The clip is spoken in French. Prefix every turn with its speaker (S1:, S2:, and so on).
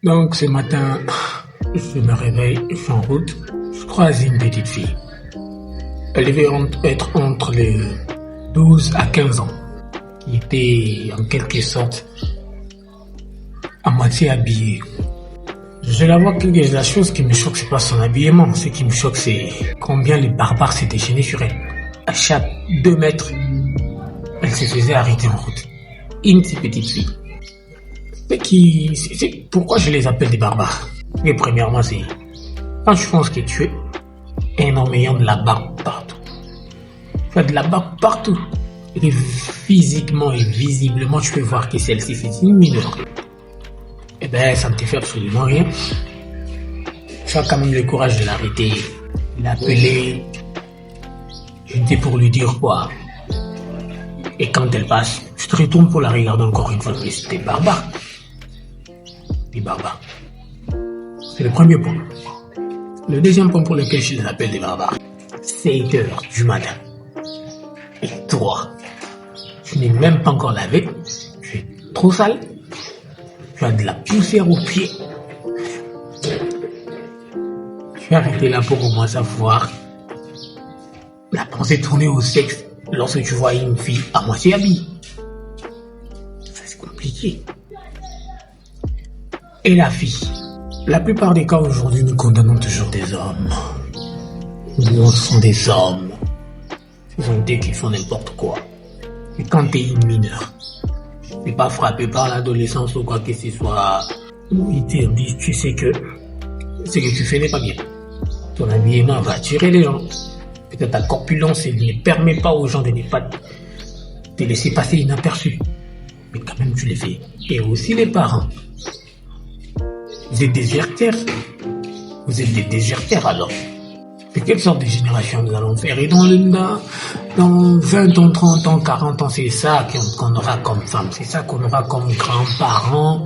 S1: Donc ce matin, je me réveille, je suis en route, je croise une petite fille. Elle devait être entre les 12 à 15 ans, qui était en quelque sorte à moitié habillée. Je la vois, la chose qui me choque, c'est pas son habillement. Ce qui me choque, c'est combien les barbares s'étaient déchaînés sur elle. À chaque 2 mètres, elle se faisait arrêter en route. Une si petite fille. C'est pourquoi je les appelle des barbares. Et premièrement, c'est quand je pense que tu es un homme ayant de la barbe partout. Tu as de la barbe partout. Et physiquement et visiblement, tu peux voir que celle-ci, c'est une mineure. Eh ben, ça ne te fait absolument rien. Tu as quand même le courage de l'arrêter, de l'appeler, j'étais pour lui dire quoi. Et quand elle passe, je te retourne pour la regarder encore une fois. Mais c'était barbare. Des barbares. C'est le premier point. Le deuxième point pour lequel je les appelle des barbares, 7 heures du matin. Et toi, tu n'es même pas encore lavé, tu es trop sale, tu as de la poussière aux pieds. Tu es arrêté là pour au moins savoir la pensée tournée au sexe lorsque tu vois une fille à moitié habillée. Ça, c'est compliqué. Et la fille, la plupart des cas aujourd'hui, nous condamnons toujours des hommes. Nous, ce sont des hommes. Ce sont des qui font n'importe quoi. Et quand t'es une mineure, t'es pas frappé par l'adolescence ou quoi que ce soit, où ils te disent, tu sais que ce que tu fais n'est pas bien. Ton habillement va attirer les gens. Peut-être ta corpulence ne permet pas aux gens de ne pas te laisser passer inaperçu. Mais quand même, tu les fais. Et aussi les parents. Vous êtes déserteurs. Vous êtes des déserteurs alors. De quelle sorte de génération nous allons faire? Et dans 20 ans, 30 ans, 40 ans, c'est ça qu'on aura comme femme. C'est ça qu'on aura comme grands-parents.